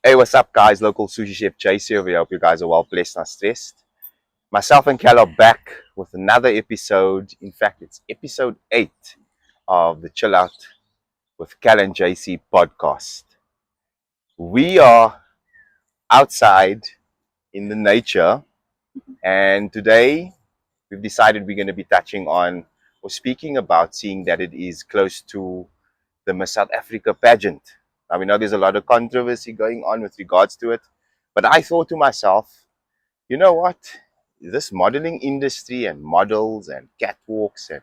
Hey, what's up, guys? Local sushi chef Chase here. We hope you guys are well blessed and stressed. Myself and Cal are back with another episode. In fact, it's episode 8 of the Chill Out with Cal and JC podcast. We are outside in the nature, and today we've decided we're going to be touching on or speaking about, seeing that it is close to the Miss South Africa pageant. Now, we know there's a lot of controversy going on with regards to it, but I thought to myself, you know what? This modeling industry and models and catwalks and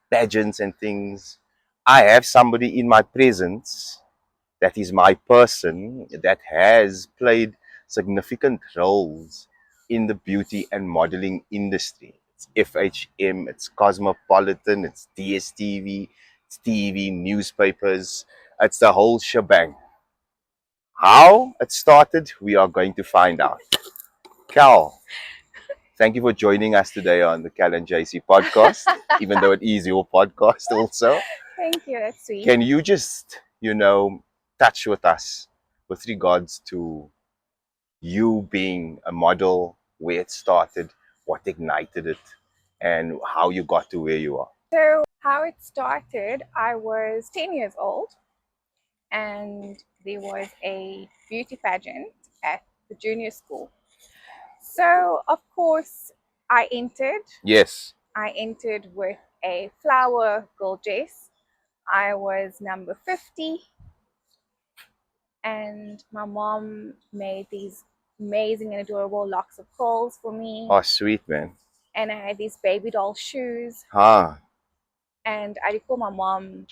pageants and things, I have somebody in my presence that is my person that has played significant roles in the beauty and modeling industry. It's FHM, it's Cosmopolitan, it's DSTV, it's TV, newspapers, it's the whole shebang. How it started, we are going to find out. Cal, thank you for joining us today on the Cal and JC podcast, even though it is your podcast also. Thank you, that's sweet. Can you just, touch with us with regards to you being a model, where it started, what ignited it, and how you got to where you are? So, how it started, I was 10 years old and there was a beauty pageant at the junior school. So, of course, I entered. Yes. I entered with a flower gold dress. I was number 50, and my mom made these amazing and adorable locks of curls for me. Oh, sweet, man. And I had these baby doll shoes. And I recall my mom,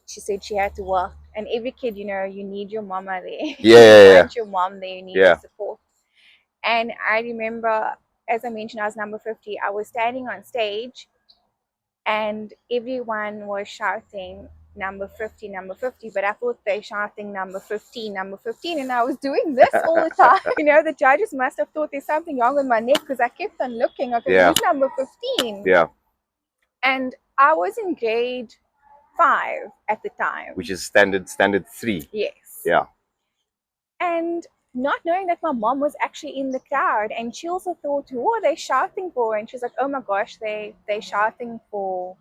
she said she had to work. And every kid, you need your mama there. Yeah. You want your mom there, you need your support. And I remember, as I mentioned, I was number 50. I was standing on stage and everyone was shouting number 50, number 50. But I thought they shouting number 15, number 15. And I was doing this all the time. The judges must have thought there's something wrong with my neck because I kept on looking. Okay, who's number 15? Yeah. And I was in grade 5 at the time. Which is standard 3. Yes. Yeah. And not knowing that my mom was actually in the crowd, and she also thought, who are they shouting for? And she's like, oh my gosh, they shouting for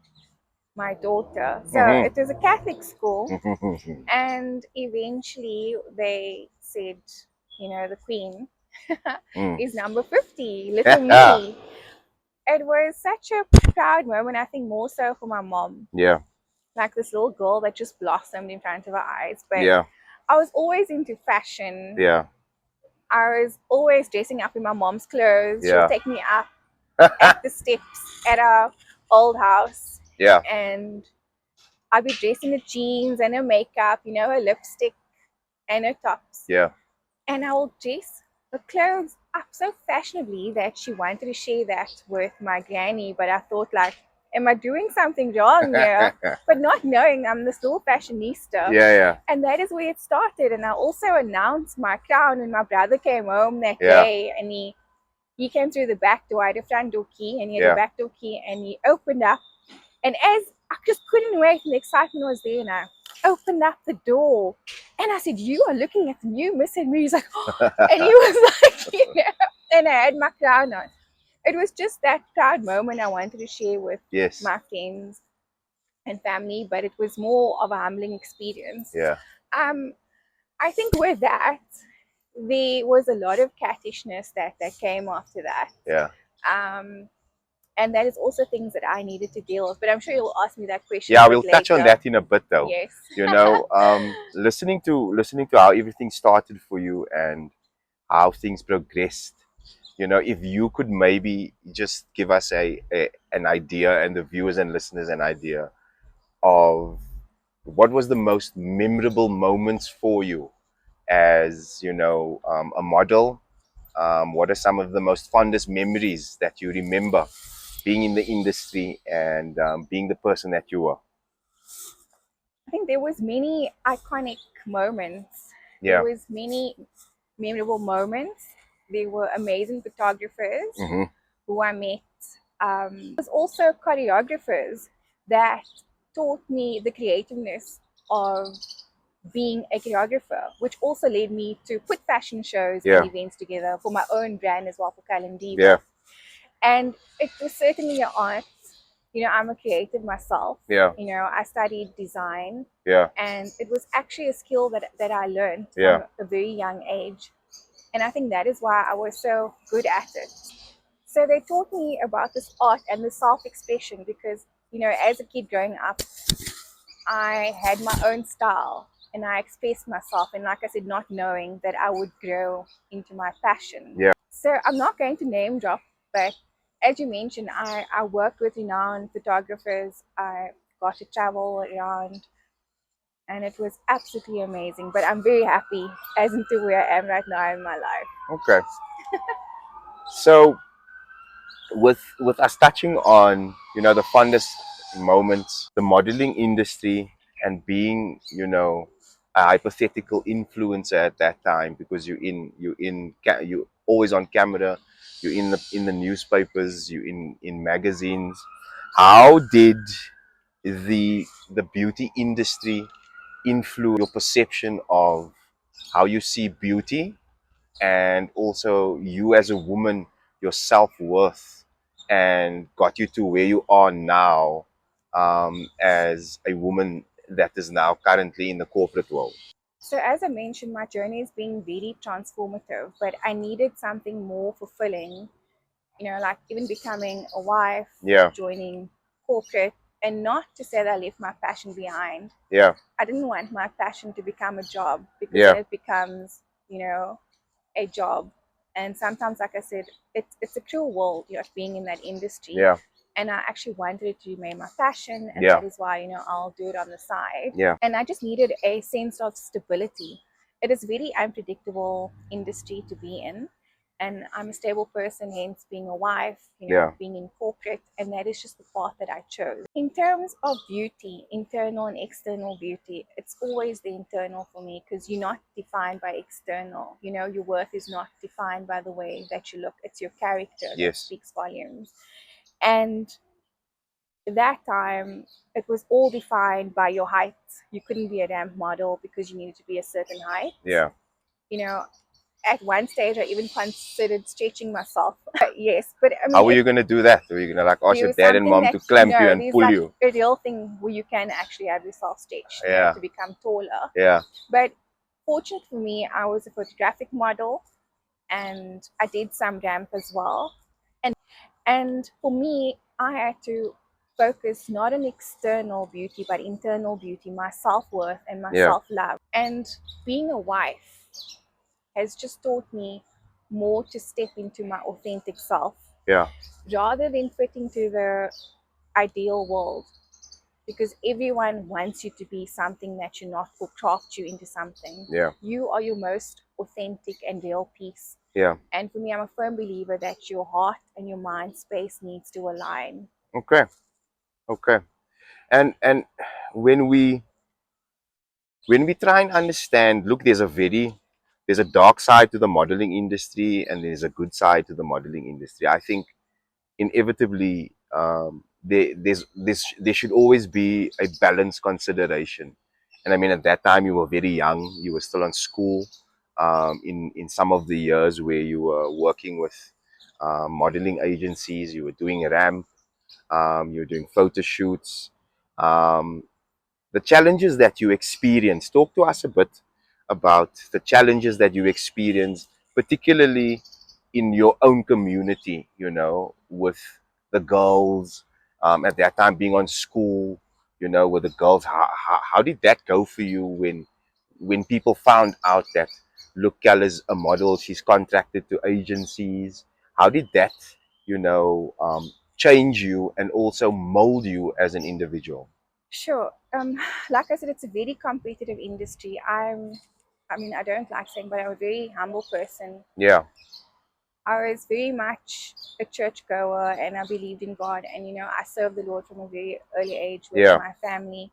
my daughter. So it was a Catholic school. And eventually they said, the queen is number 50, little me. It was such a proud moment, I think more so for my mom. Yeah. Like this little girl that just blossomed in front of her eyes. But yeah. I was always into fashion. Yeah. I was always dressing up in my mom's clothes. Yeah. She'll take me up at the steps at our old house. Yeah. And I'd be dressed in the jeans and her makeup, her lipstick and her tops. Yeah. And I will dress the clothes up so fashionably that she wanted to share that with my granny. But I thought, like, am I doing something wrong here? But not knowing I'm this little fashionista. Yeah. And that is where it started. And I also announced my crown when my brother came home that day. And he came through the back door. I had a front door key and he had a back door key. And he opened up. And as I just couldn't wait, and the excitement was there, and I opened up the door. And I said, you are looking at the new Miss and me. He's like, oh. And he was like, and I had my crown on. It was just that proud moment I wanted to share with my friends and family, but it was more of a humbling experience. Yeah. I think with that, there was a lot of cattishness that came after that. Yeah. And that is also things that I needed to deal with. But I'm sure you'll ask me that question. Yeah, we'll touch on that in a bit, though. Yes. Listening to how everything started for you and how things progressed. If you could maybe just give us an idea, and the viewers and listeners an idea of what was the most memorable moments for you as a model. What are some of the most fondest memories that you remember being in the industry and being the person that you were? I think there was many iconic moments. Yeah. There was many memorable moments. There were amazing photographers who I met. There was also choreographers that taught me the creativeness of being a choreographer, which also led me to put fashion shows Yeah. and events together for my own brand as well, for Kalandiva. Yeah. And it was certainly an art. You know, I'm a creative myself. Yeah. You know, I studied design. Yeah. And it was actually a skill that I learned Yeah. from a very young age. And I think that is why I was so good at it. So they taught me about this art and the self-expression because, you know, as a kid growing up, I had my own style and I expressed myself. And like I said, not knowing that I would grow into my passion. Yeah. So I'm not going to name drop, but as you mentioned, I worked with renowned photographers. I got to travel around and it was absolutely amazing. But I'm very happy as into where I am right now in my life. Okay. So with us touching on, you know, the fondest moments, the modeling industry, and being, you know, a hypothetical influencer at that time, because you always on camera, you're in the newspapers, you in magazines. How did the beauty industry influence your perception of how you see beauty, and also you as a woman, your self-worth, and got you to where you are now, as a woman that is now currently in the corporate world? So as I mentioned, my journey has been very transformative, but I needed something more fulfilling, you know, like even becoming a wife, Yeah. joining corporate, and not to say that I left my passion behind. Yeah. I didn't want my passion to become a job because Yeah. then it becomes, you know, a job. And sometimes, like I said, it's a cruel world, you know, being in that industry. Yeah. And I actually wanted it to remain my passion, and Yeah. that is why, you know, I'll do it on the side. Yeah. And I just needed a sense of stability. It is very unpredictable industry to be in, and I'm a stable person, hence being a wife, you know, Yeah. being in corporate, and that is just the path that I chose. In terms of beauty, internal and external beauty, it's always the internal for me because you're not defined by external. You know, your worth is not defined by the way that you look, it's your character that Yes. speaks volumes. And that time, it was all defined by your height. You couldn't be a ramp model because you needed to be a certain height. Yeah. You know, at one stage, I even considered stretching myself. Yes, but I How mean, were you gonna do that? Were you gonna like ask there your was dad and something mom that to clamp you and there's pull like you? a real thing where you can actually have yourself stretched, you know, Yeah. to become taller. Yeah. But fortunate for me, I was a photographic model, and I did some ramp as well. And for me, I had to focus not on external beauty, but internal beauty, my self worth and my Yeah. self love. And being a wife has just taught me more to step into my authentic self Yeah. rather than fit into the ideal world. Because everyone wants you to be something that you're not, or craft you into something. Yeah. You are your most authentic and real piece. Yeah. And for me, I'm a firm believer that your heart and your mind space needs to align. Okay. Okay. And when we try and understand, look, there's a dark side to the modeling industry and there's a good side to the modeling industry. I think inevitably, there should always be a balanced consideration. And I mean, at that time you were very young, you were still in school, in some of the years where you were working with modeling agencies, you were doing ramp, you were doing photo shoots. um, the challenges that you experience. Talk to us a bit about the challenges that you experience, particularly in your own community, you know, with the girls, at that time being on school, you know, with the girls. How did that go for you when people found out that, look, Cal is a model, she's contracted to agencies? How did that, you know, change you and also mold you as an individual? Sure. Like I said, it's a very competitive industry. I mean, I don't like saying, but I'm a very humble person. Yeah. I was very much a churchgoer and I believed in God. And, you know, I served the Lord from a very early age with Yeah. my family.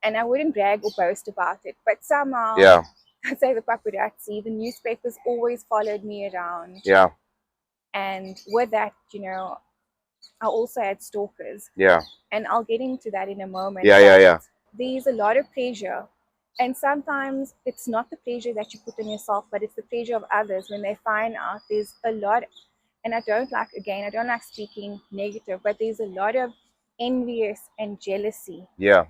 And I wouldn't brag or boast about it. But somehow, Yeah. I'd say the paparazzi, the newspapers always followed me around. Yeah. And with that, you know, I also had stalkers. Yeah. And I'll get into that in a moment. Yeah. But Yeah. there's a lot of pressure And sometimes it's not the pressure that you put on yourself, but it's the pressure of others when they find out there's a lot. And I don't like speaking negative, but there's a lot of envious and jealousy Yeah.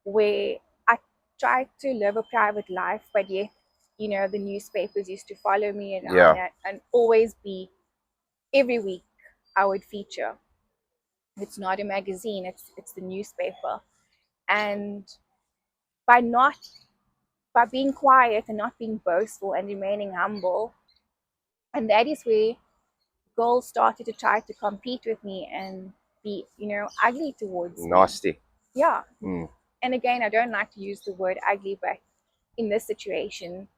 where I tried to live a private life, but yet, the newspapers used to follow me around Yeah. and always be every week I would feature. It's not a magazine, it's the newspaper. And by not by being quiet and not being boastful and remaining humble, and that is where girls started to try to compete with me and be, ugly towards me. Nasty. Yeah. Mm. And again, I don't like to use the word ugly, but in this situation,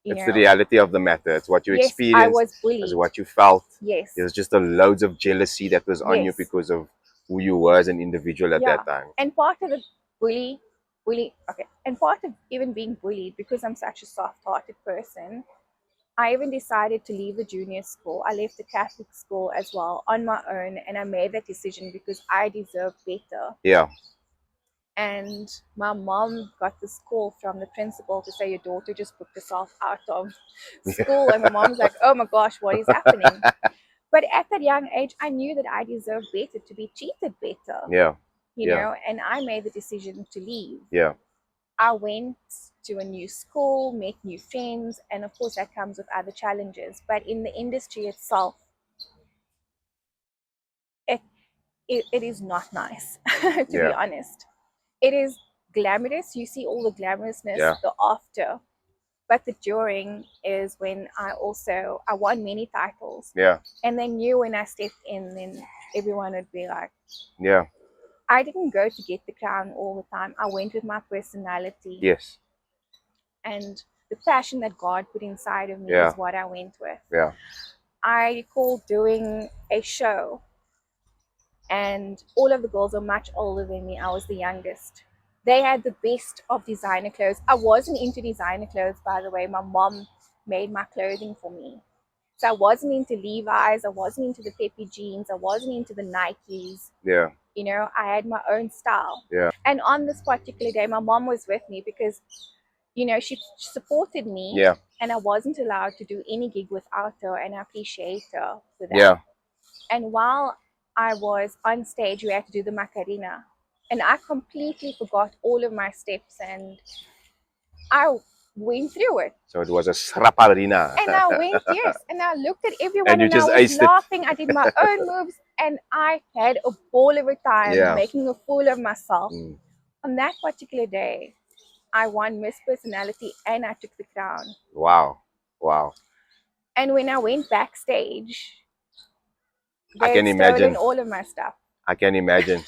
It's the reality of the matter. It's what you yes, I experienced, was it's bullied. what you felt. Yes. There's just a loads of jealousy that was on you Yes. because of who you were as an individual at Yeah. that time. And part of the okay. And part of even being bullied, because I'm such a soft hearted person, I even decided to leave the junior school. I left the Catholic school as well on my own, and I made that decision because I deserved better. Yeah. And my mom got this call from the principal to say your daughter just booked herself out of school. And my mom's like, oh my gosh, what is happening? But at that young age, I knew that I deserved better, to be treated better, Yeah. Yeah. and I made the decision to leave. Yeah. I went to a new school, met new friends, and of course, that comes with other challenges. But in the industry itself, it, it is not nice, to be Yeah. honest. It is glamorous. You see all the glamorousness, Yeah. the after, but the during is when I won many titles. Yeah. And they knew when I stepped in, then everyone would be like, Yeah. I didn't go to get the crown all the time. I went with my personality. Yes. And the passion that God put inside of me Yeah. is what I went with. Yeah. I recall doing a show, and all of the girls were much older than me. I was the youngest. They had the best of designer clothes. I wasn't into designer clothes, by the way. My mom made my clothing for me. So I wasn't into Levi's. I wasn't into the peppy jeans. I wasn't into the Nikes. Yeah. I had my own style. Yeah. And on this particular day, my mom was with me because, she supported me. Yeah. And I wasn't allowed to do any gig without her, and I appreciate her for that. Yeah. And while I was on stage, we had to do the Macarena. And I completely forgot all of my steps, and I went through it. So it was a sraparina. And I went, yes. And I looked at everyone And you and I just was aced it. laughing. I did my own moves and I had a ball of a time, Yeah. making a fool of myself. Mm. On that particular day, I won Miss Personality and I took the crown. Wow. Wow. And when I went backstage, I they can had imagine. stolen all of my stuff. I can imagine.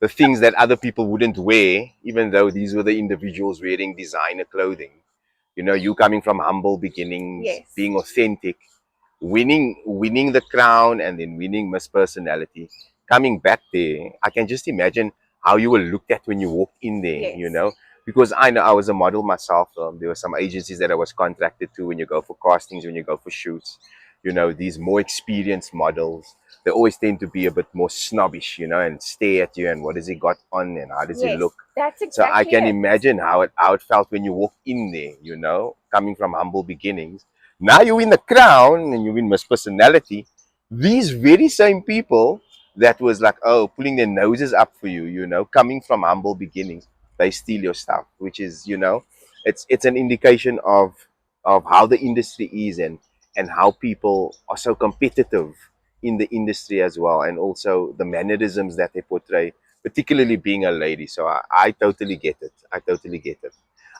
The things that other people wouldn't wear, even though these were the individuals wearing designer clothing. You coming from humble beginnings, Yes. being authentic, winning the crown, and then winning Miss Personality. Coming back there, I can just imagine how you were looked at when you walked in there. Yes. Because I know I was a model myself. There were some agencies that I was contracted to when you go for castings, when you go for shoots. These more experienced models, they always tend to be a bit more snobbish, and stare at you and what has he got on and how does he Yes, look. that's So I exactly can it. imagine how it felt when you walked in there, coming from humble beginnings. Now you win the crown and you win Miss Personality. These very same people that was like, pulling their noses up for you, coming from humble beginnings, they steal your stuff, which is, it's an indication of how the industry is and how people are so competitive in the industry as well, and also the mannerisms that they portray, particularly being a lady. So I totally get it. I totally get it.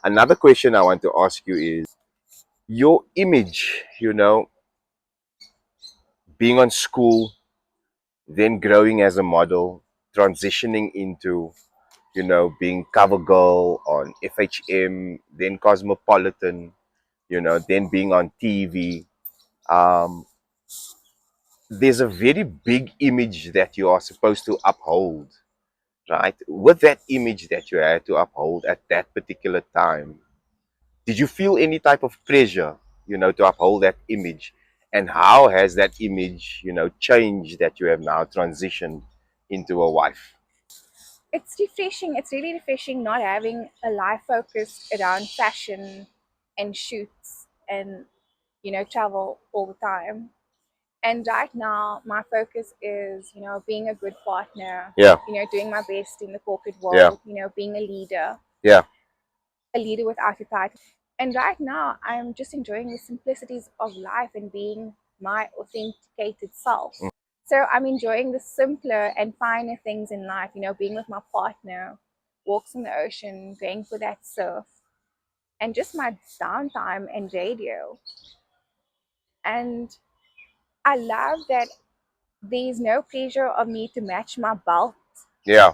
Another question I want to ask you is your image, being on school, then growing as a model, transitioning into, being cover girl on FHM, then Cosmopolitan, then being on TV. Um, there's a very big image that you are supposed to uphold, right? With that image that you had to uphold at that particular time, did you feel any type of pressure, to uphold that image? And how has that image, changed that you have now transitioned into a wife? it's refreshing. It's really refreshing not having a life focused around fashion and shoots and, travel all the time. And right now, my focus is, being a good partner, Yeah. doing my best in the corporate Yeah. world, being Yeah. a leader without a title. And right now, I'm just enjoying the simplicities of life and being my authenticated self. So I'm enjoying the simpler and finer things in life, being with my partner, walks on the ocean, going for that surf, and just my downtime and radio. And I love that there's no pressure of me to match my belt Yeah.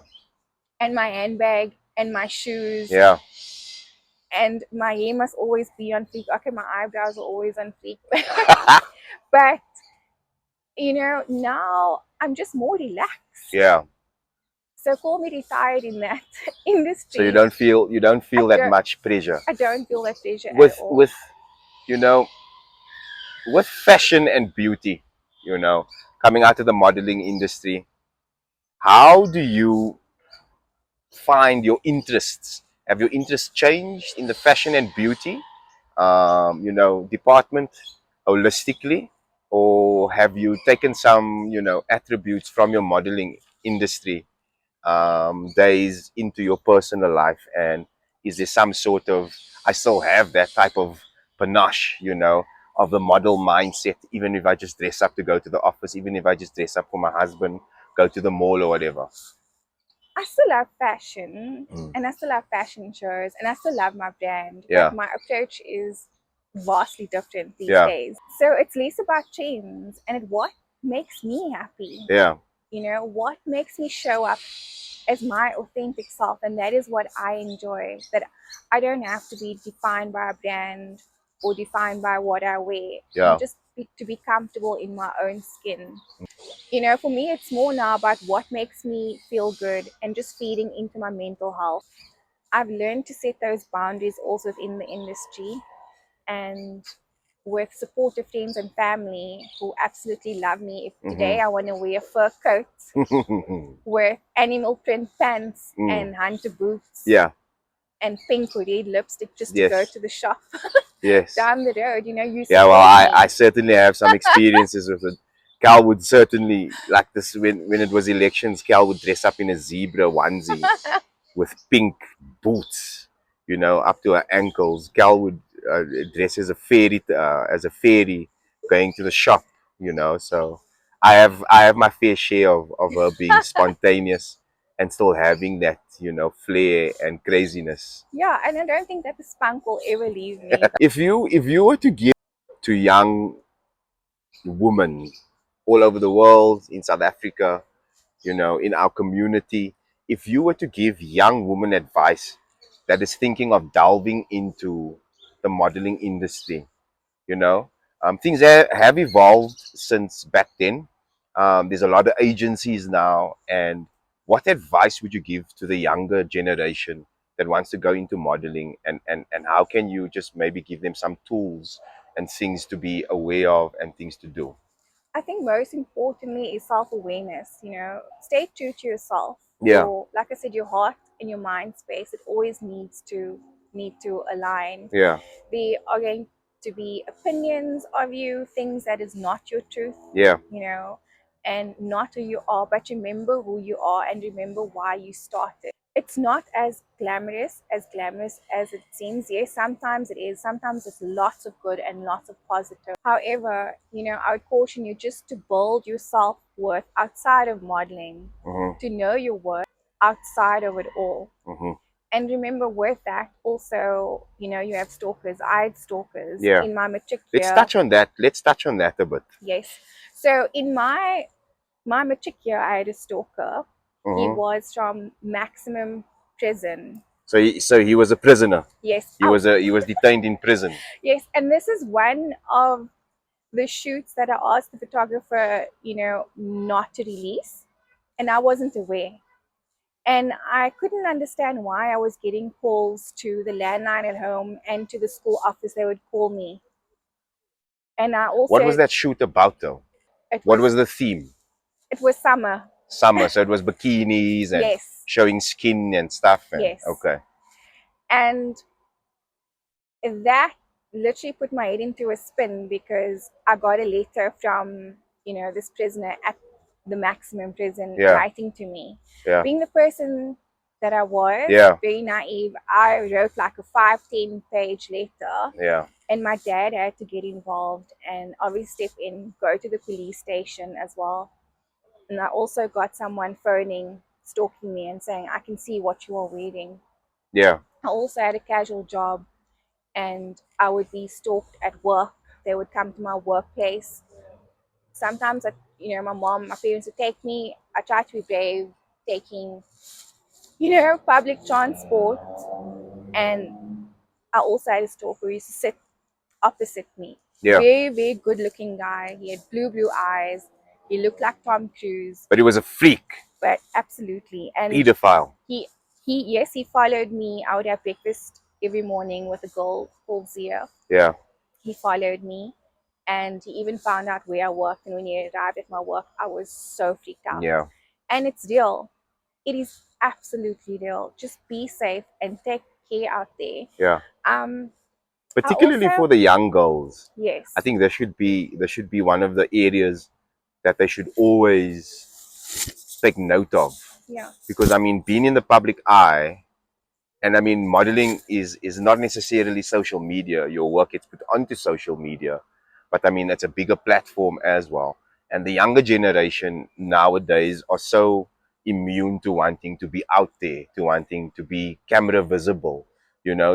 and my handbag and my shoes. Yeah. And my hair must always be on fleek. Okay, my eyebrows are always on fleek. But, now I'm just more relaxed. Yeah. So call me retired in that So you industry. don't feel I that don't much pressure I don't feel that pressure at with all. you know with fashion and beauty, coming out of the modeling industry. How do you find your interests? Have your interests changed in the fashion and beauty, department holistically, or have you taken some, attributes from your modeling industry days into your personal life? And is there some sort of, I still have that type of panache, of the model mindset, even if I just dress up to go to the office, even if I just dress up for my husband, go to the mall or whatever? I still love fashion Mm. and I still love fashion shows and I still love my brand, but Yeah. my approach is vastly different these Yeah. days. So it's less about trends and what makes me happy. Yeah. What makes me show up as my authentic self, and that is what I enjoy. That I don't have to be defined by a brand or defined by what I wear. Yeah. Just to be comfortable in my own skin. For me, it's more now about what makes me feel good and just feeding into my mental health. I've learned to set those boundaries also within the industry and with supportive friends and family who absolutely love me. If today I want to wear a fur coat with animal print pants and hunter boots Yeah. and pink or red lipstick just to go Yes. to the shop Yes. down the road, you Yeah. Well, support I me. certainly have some experiences with it. Cal would certainly like this when it was elections. Cal would dress up in a zebra onesie with pink boots, up to her ankles. Cal would dress as a fairy, going to the shop. So I have my fair share of her being spontaneous and still having that flair and craziness. Yeah, and I don't think that the spunk will ever leave me. If you were to give to young women all over the world, in South Africa, in our community, if you were to give young women advice that is thinking of delving into the modeling industry, things have evolved since back then. There's a lot of agencies now, and what advice would you give to the younger generation that wants to go into modeling, and how can you just maybe give them some tools and things to be aware of and things to do? I think most importantly is self-awareness. Stay true to yourself. Yeah. Like I said, your heart and your mind space. It always need to align. Yeah. There are going to be opinions of you, things that is not your truth. Yeah. And not who you are. But remember who you are and remember why you started. It's not as glamorous as it seems. Yes, sometimes it is. Sometimes it's lots of good and lots of positive. However, I would caution you just to build your self-worth outside of modeling, Mm-hmm. to know your worth outside of it all. Mm-hmm. And remember with that also, you have stalkers. I had stalkers Yeah. in my matric Let's year. touch on that. Let's touch on that a bit. Yes. So in my matric year, I had a stalker. He Mm-hmm. was from maximum prison. So he was a prisoner. Yes. He was detained in prison. Yes, and this is one of the shoots that I asked the photographer, not to release, and I wasn't aware. And I couldn't understand why I was getting calls to the landline at home and to the school office. They would call me, and I What was also that shoot about, though? it What was was the theme? it was summer. summer, so it was bikinis and Yes. showing skin and stuff. And Yes. okay, And that literally put my head into a spin because I got a letter from, this prisoner at the maximum prison yeah, writing to me. yeah, Being the person that I was, yeah, very naive, I wrote like a 5-10 page letter, yeah, and my dad had to get involved and obviously step in, go to the police station as well. And I also got someone phoning, stalking me and saying, I can see what you are reading. yeah, I also had a casual job and I would be stalked at work. They would come to my workplace. Sometimes, my parents would take me. I tried to be brave, taking, public transport. And I also had a stalker who used to sit opposite me. yeah. Very, very good looking guy. He had blue eyes. He looked like Tom Cruise, But he was a freak, but absolutely. And pedophile. he, yes, he followed me. I would have breakfast every morning with a girl called Zia. Yeah, He followed me and he even found out where I worked. And when he arrived at my work, I was so freaked out. yeah, And it's real. It is absolutely real. Just be safe and take care out there. yeah. Um, I Particularly for also, the young girls, I yes, think there should be one of the areas that they should always take note of, yeah, because I mean, being in the public eye, and I mean, modeling is not necessarily social media. Your work gets put onto social media, but I mean, it's a bigger platform as well. And the younger generation nowadays are so immune to wanting to be out there, to wanting to be camera visible,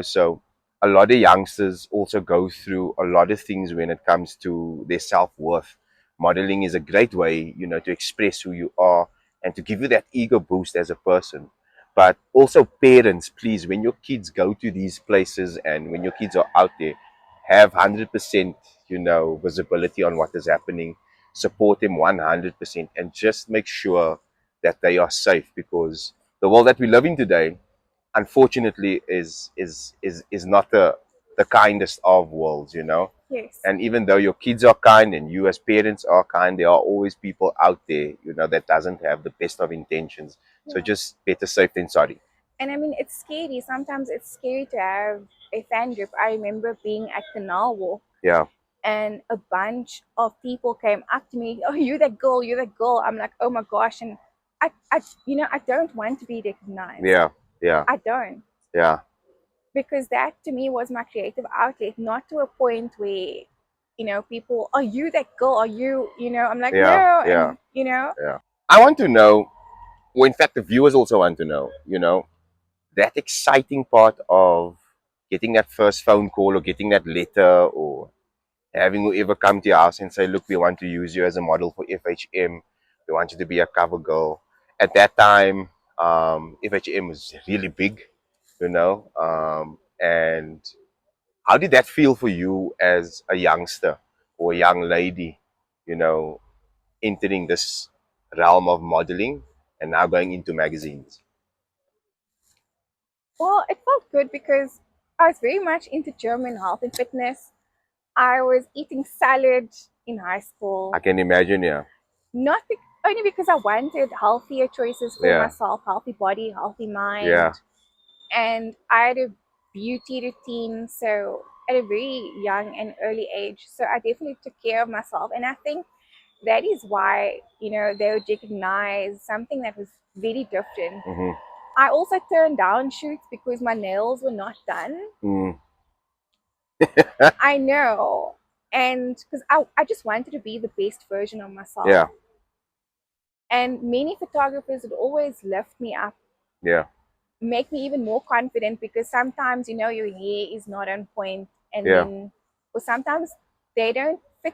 So a lot of youngsters also go through a lot of things when it comes to their self-worth. Modeling is a great way, to express who you are and to give you that ego boost as a person. But also, parents, please, when your kids go to these places and when your kids are out there, have 100%, visibility on what is happening. Support them 100%, and just make sure that they are safe, because the world that we live in today, unfortunately, is not the kindest of worlds. yes, And even though your kids are kind and you as parents are kind, there are always people out there, that doesn't have the best of intentions. So yeah. just better safe than sorry. And I mean, it's scary. Sometimes it's scary to have a fan group. I remember being at Canal Walk Yeah, and a bunch of people came up to me. Oh, you're that girl. You're that girl. I'm like, oh my gosh. And I don't want to be recognized. yeah, yeah, I don't. yeah, Because that to me was my creative outlet, not to a point where, people, are you that girl? Are you, I'm like, yeah, no. yeah, And, yeah. I want to know, well, in fact, the viewers also want to know, that exciting part of getting that first phone call or getting that letter, or having whoever come to your house and say, look, we want to use you as a model for FHM. We want you to be a cover girl. At that time, FHM was really big, and how did that feel for you as a youngster or a young lady, you know, entering this realm of modeling and now going into magazines? well, it felt good because I was very much into German health and fitness. I was eating salad in high I school, can imagine, yeah. not only because I wanted healthier choices for Yeah, myself, healthy body, healthy yeah, mind, and I had a beauty routine. So at a very young and early age, so I definitely took care of myself, and I think that is why they would recognize something that was very different. mm-hmm. I also turned down shoots because my nails were not done. Mm. I know. And because I just wanted to be the best version of myself. Yeah, And many photographers would always lift me up, yeah, make me even more confident because sometimes, your hair is not on point, and yeah, then, or sometimes they don't fit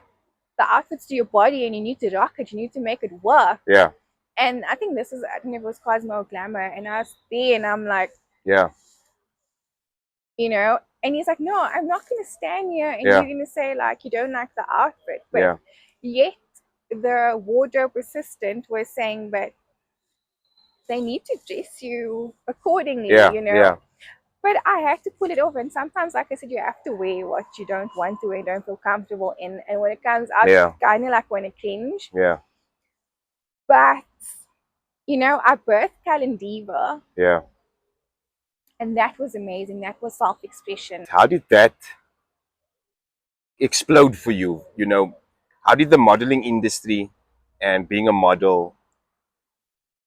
the outfits to your body and you need to rock it, you need to make it work. yeah, And I think I think it was Cosmo Glamour, and I was there and I'm like, yeah, and he's like, no, I'm not going to stand here and yeah, you're going to say like you don't like the outfit. But yeah, yet the wardrobe assistant was saying, but they need to dress you accordingly, yeah, yeah, But I had to pull it over. And sometimes, like I said, you have to wear what you don't want to wear, don't feel comfortable in. And when it comes out, yeah, kind of like when it cringe. yeah, But You know, I birthed Kalandiva, Yeah. and that was amazing. That was self-expression. How did that explode for you? You know, how did the modeling industry and being a model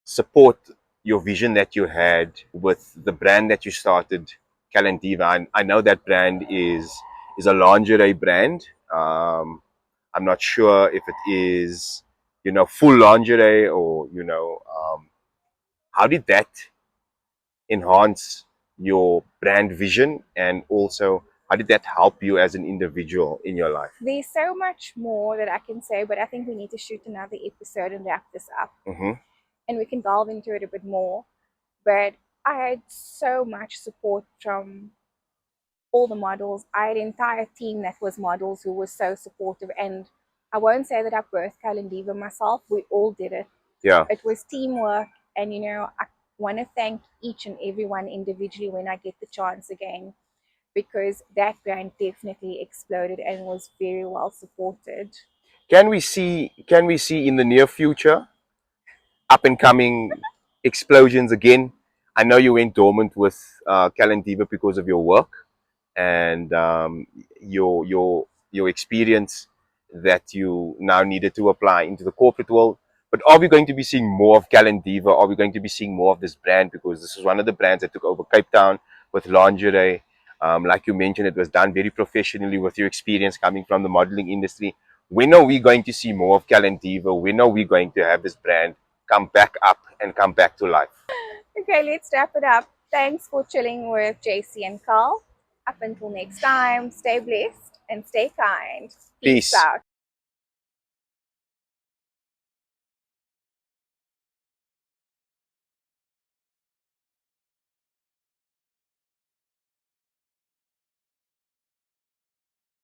support your vision that you had with the brand that you started, Kalandiva? I know that brand is a lingerie brand. I'm not sure if it is, you know, full lingerie or, you know, how did that enhance your brand vision, and also how did that help you as an individual in your life? There's so much more that I can say, but I think we need to shoot another episode and wrap this up. Mm-hmm. And we can delve into it a bit more. But I had so much support from all the models. I had an entire team that was models who were so supportive. And I won't say that I birthed Kalandiva myself. We all did it. Yeah. It was teamwork. And, you know, I want to thank each and everyone individually when I get the chance again, because that brand definitely exploded and was very well supported. Can we see in the near future up and coming explosions again? I know you went dormant with Kalandiva because of your work and your experience that you now needed to apply into the corporate world. But are we going to be seeing more of Kalandiva? Are we going to be seeing more of this brand? Because this is one of the brands that took over Cape Town with lingerie. Like you mentioned, it was done very professionally with your experience coming from the modeling industry. When are we going to see more of Kalandiva? When are we going to have this brand come back up and come back to life? Okay, let's wrap it up. Thanks for chilling with JC and Carl. Up until next time, stay blessed and stay kind. Peace Peace. out.